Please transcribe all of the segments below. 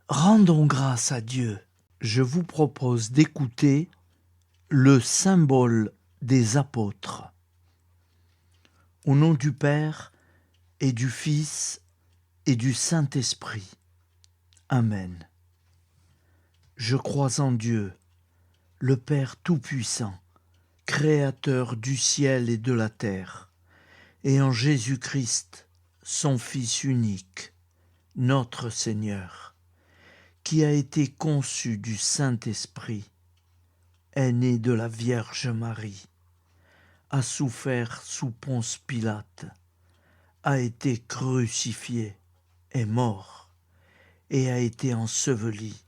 Rendons grâce à Dieu. Je vous propose d'écouter le symbole des apôtres. Au nom du Père et du Fils et du Saint-Esprit. Amen. Je crois en Dieu, le Père Tout-Puissant, Créateur du ciel et de la terre, et en Jésus-Christ, son Fils unique, notre Seigneur, qui a été conçu du Saint-Esprit, est né de la Vierge Marie, a souffert sous Ponce Pilate, a été crucifié, est mort, et a été enseveli,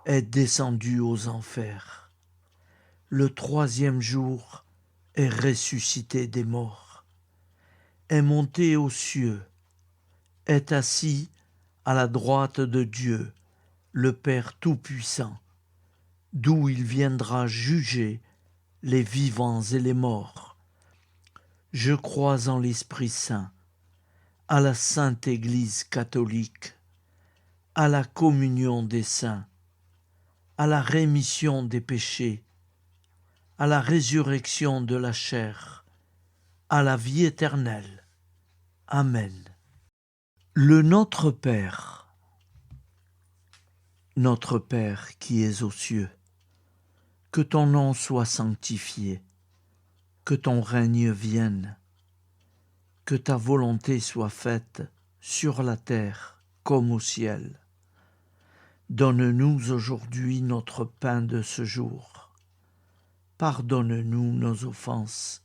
est descendu aux enfers. Le troisième jour est ressuscité des morts, est monté aux cieux, est assis à la droite de Dieu, le Père Tout-Puissant, d'où il viendra juger les vivants et les morts. Je crois en l'Esprit Saint, à la Sainte Église catholique, à la communion des saints, à la rémission des péchés, à la résurrection de la chair, à la vie éternelle. Amen. Le Notre Père. Notre Père qui es aux cieux, que ton nom soit sanctifié, que ton règne vienne, que ta volonté soit faite sur la terre comme au ciel. Donne-nous aujourd'hui notre pain de ce jour. Pardonne-nous nos offenses,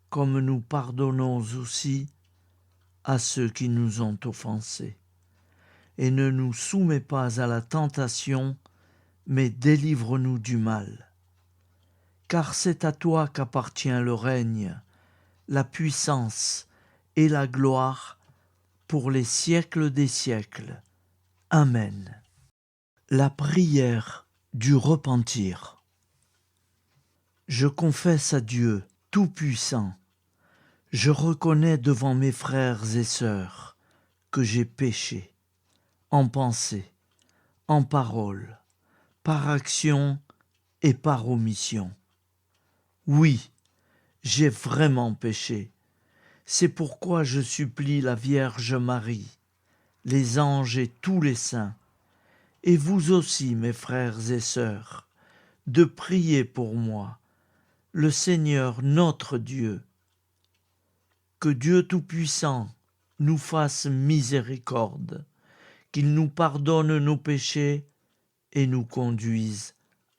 comme nous pardonnons aussi à ceux qui nous ont offensés. Et ne nous soumets pas à la tentation, mais délivre-nous du mal. Car c'est à toi qu'appartient le règne, la puissance et la gloire pour les siècles des siècles. Amen. La prière du repentir. Je confesse à Dieu Tout-Puissant, je reconnais devant mes frères et sœurs que j'ai péché, en pensée, en parole, par action et par omission. Oui, j'ai vraiment péché. C'est pourquoi je supplie la Vierge Marie, les anges et tous les saints, et vous aussi, mes frères et sœurs, de prier pour moi, le Seigneur notre Dieu. Que Dieu Tout-Puissant nous fasse miséricorde, qu'il nous pardonne nos péchés et nous conduise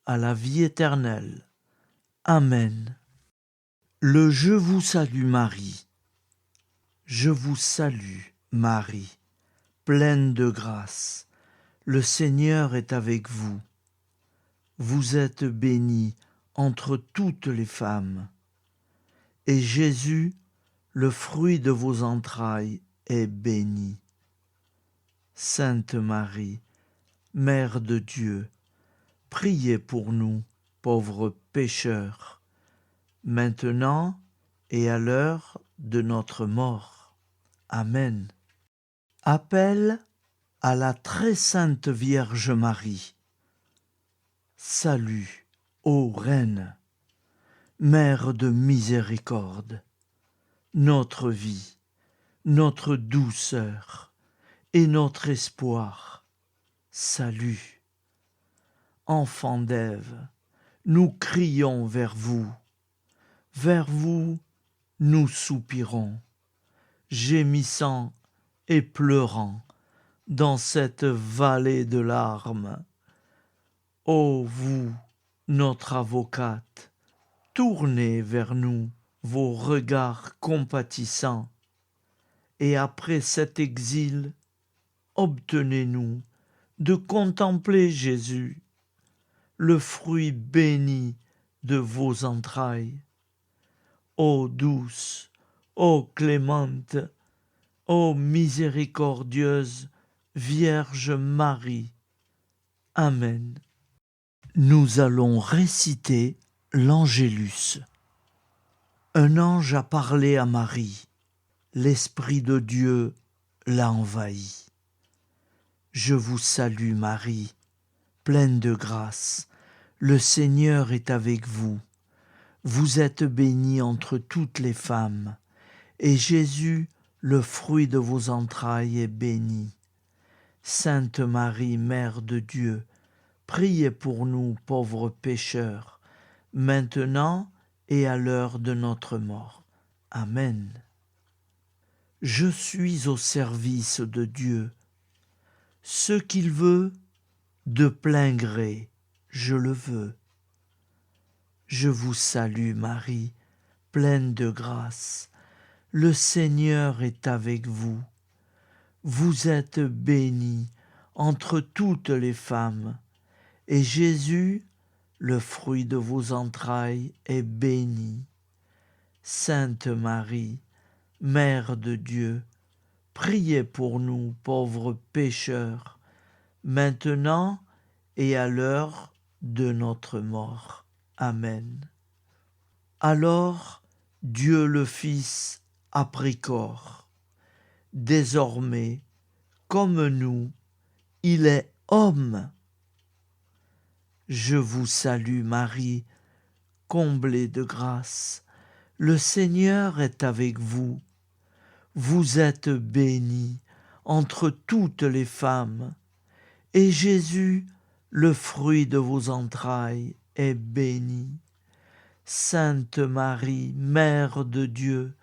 à la vie éternelle. Amen. Le Je vous salue Marie. Je vous salue Marie, pleine de grâce. Le Seigneur est avec vous. Vous êtes bénie entre toutes les femmes. Et Jésus, le fruit de vos entrailles, est béni. Sainte Marie, Mère de Dieu, priez pour nous, pauvres pécheurs, maintenant et à l'heure de notre mort. Amen. Appel à la très sainte Vierge Marie. Salut, ô Reine, Mère de miséricorde, notre vie, notre douceur et notre espoir. Salut. Enfants d'Ève, nous crions vers vous nous soupirons, gémissant et pleurant dans cette vallée de larmes. Ô vous, notre avocate, tournez vers nous vos regards compatissants, et après cet exil, obtenez-nous de contempler Jésus, le fruit béni de vos entrailles. Ô douce, ô clémente, ô miséricordieuse Vierge Marie. Amen. Nous allons réciter l'Angélus. Un ange a parlé à Marie. L'Esprit de Dieu l'a envahi. Je vous salue Marie, pleine de grâce. Le Seigneur est avec vous. Vous êtes bénie entre toutes les femmes, et Jésus, le fruit de vos entrailles, est béni. Sainte Marie, Mère de Dieu, priez pour nous pauvres pécheurs, maintenant et à l'heure de notre mort. Amen. Je suis au service de Dieu. Ce qu'il veut, de plein gré, je le veux. Je vous salue Marie, pleine de grâce. Le Seigneur est avec vous. Vous êtes bénie entre toutes les femmes, et Jésus, le fruit de vos entrailles, est béni. Sainte Marie, Mère de Dieu, priez pour nous pauvres pécheurs, maintenant et à l'heure de notre mort. Amen. Alors Dieu le Fils a pris corps. Désormais, comme nous, il est homme. Je vous salue Marie, comblée de grâce. Le Seigneur est avec vous. Vous êtes bénie entre toutes les femmes, et Jésus, le fruit de vos entrailles, est béni. Sainte Marie, Mère de Dieu,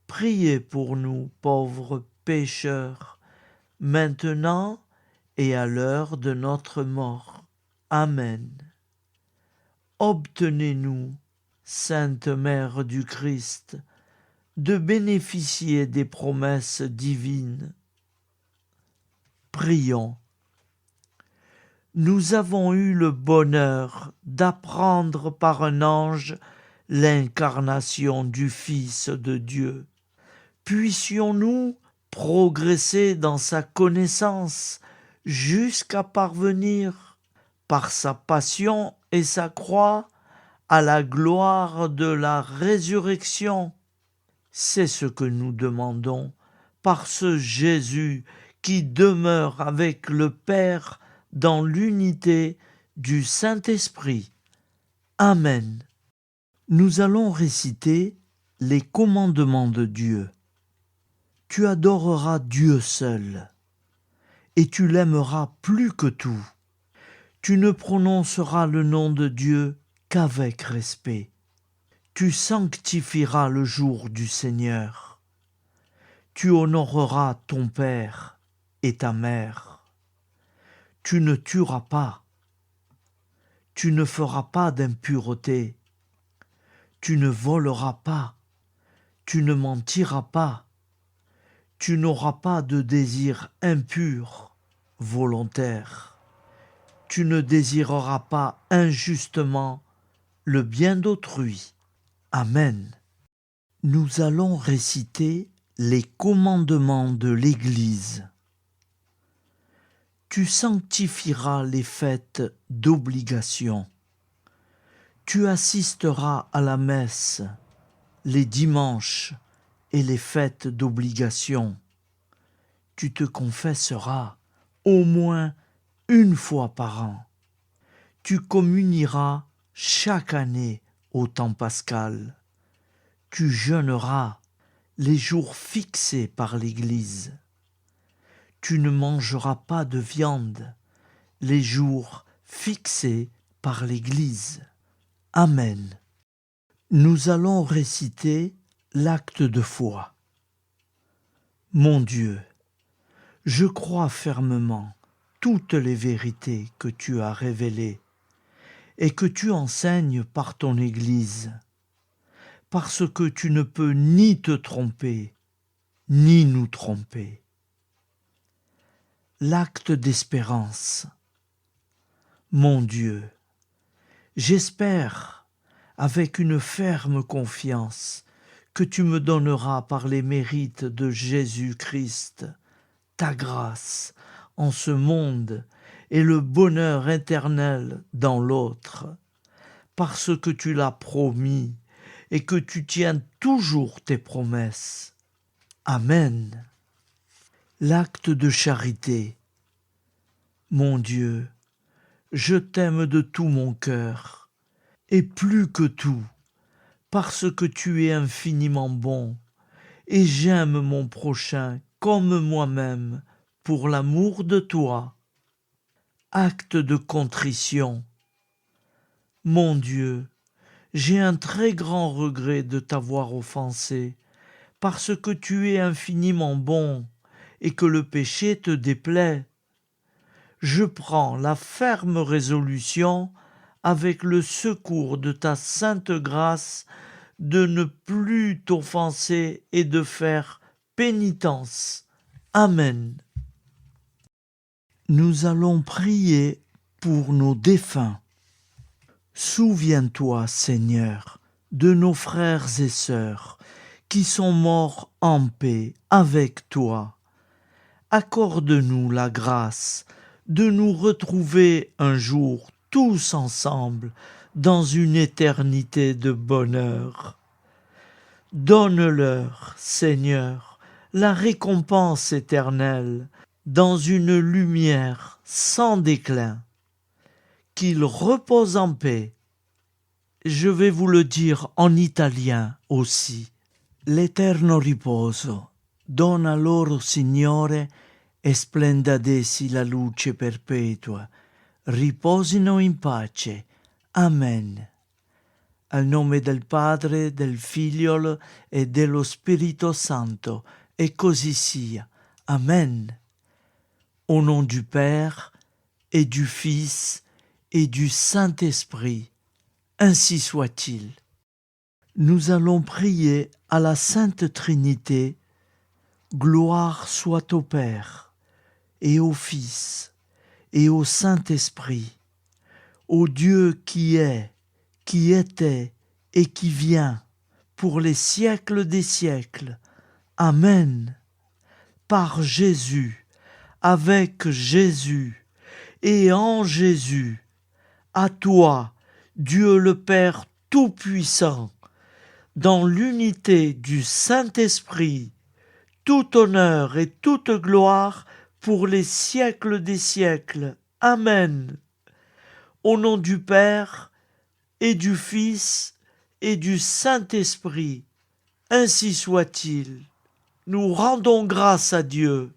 priez pour nous pauvres pécheurs, maintenant et à l'heure de notre mort. Amen. Obtenez-nous, Sainte Mère du Christ, de bénéficier des promesses divines. Prions. Nous avons eu le bonheur d'apprendre par un ange l'incarnation du Fils de Dieu. Puissions-nous progresser dans sa connaissance jusqu'à parvenir, par sa passion et sa croix, à la gloire de la résurrection. C'est ce que nous demandons par ce Jésus qui demeure avec le Père dans l'unité du Saint-Esprit. Amen. Nous allons réciter les commandements de Dieu. Tu adoreras Dieu seul, et tu l'aimeras plus que tout. Tu ne prononceras le nom de Dieu qu'avec respect. Tu sanctifieras le jour du Seigneur. Tu honoreras ton père et ta mère. Tu ne tueras pas. Tu ne feras pas d'impureté. Tu ne voleras pas. Tu ne mentiras pas. Tu n'auras pas de désir impur, volontaire. Tu ne désireras pas injustement le bien d'autrui. Amen. Nous allons réciter les commandements de l'Église. Tu sanctifieras les fêtes d'obligation. Tu assisteras à la messe les dimanches et les fêtes d'obligation. Tu te confesseras au moins une fois par an. Tu communieras chaque année au temps pascal. Tu jeûneras les jours fixés par l'Église. Tu ne mangeras pas de viande les jours fixés par l'Église. Amen. Nous allons réciter l'acte de foi. Mon Dieu, je crois fermement toutes les vérités que tu as révélées et que tu enseignes par ton Église, parce que tu ne peux ni te tromper, ni nous tromper. L'acte d'espérance. Mon Dieu, j'espère avec une ferme confiance que tu me donneras par les mérites de Jésus-Christ ta grâce en ce monde et le bonheur éternel dans l'autre, parce que tu l'as promis et que tu tiens toujours tes promesses. Amen. L'acte de charité. Mon Dieu, je t'aime de tout mon cœur, et plus que tout, parce que tu es infiniment bon, et j'aime mon prochain comme moi-même, pour l'amour de toi. Acte de contrition. Mon Dieu, j'ai un très grand regret de t'avoir offensé, parce que tu es infiniment bon et que le péché te déplaît. Je prends la ferme résolution, avec le secours de ta sainte grâce, de ne plus t'offenser et de faire pénitence. Amen. Nous allons prier pour nos défunts. Souviens-toi, Seigneur, de nos frères et sœurs qui sont morts en paix avec toi. Accorde-nous la grâce de nous retrouver un jour tous ensemble dans une éternité de bonheur. Donne-leur, Seigneur, la récompense éternelle dans une lumière sans déclin. Qu'ils reposent en paix. Je vais vous le dire en italien aussi. L'eterno riposo dona loro, Signore, e splenda ad essi la luce perpetua. Riposino in pace. Amen. Al nome del Padre, del Figlio e dello Spirito Santo, et così sia. Amen. Au nom du Père et du Fils et du Saint-Esprit, ainsi soit-il. Nous allons prier à la Sainte Trinité. Gloire soit au Père, et au Fils, et au Saint-Esprit, au Dieu qui est, qui était, et qui vient, pour les siècles des siècles. Amen. Par Jésus, avec Jésus, et en Jésus, à toi, Dieu le Père Tout-Puissant, dans l'unité du Saint-Esprit, tout honneur et toute gloire pour les siècles des siècles. Amen. Au nom du Père et du Fils et du Saint-Esprit, ainsi soit-il. Nous rendons grâce à Dieu.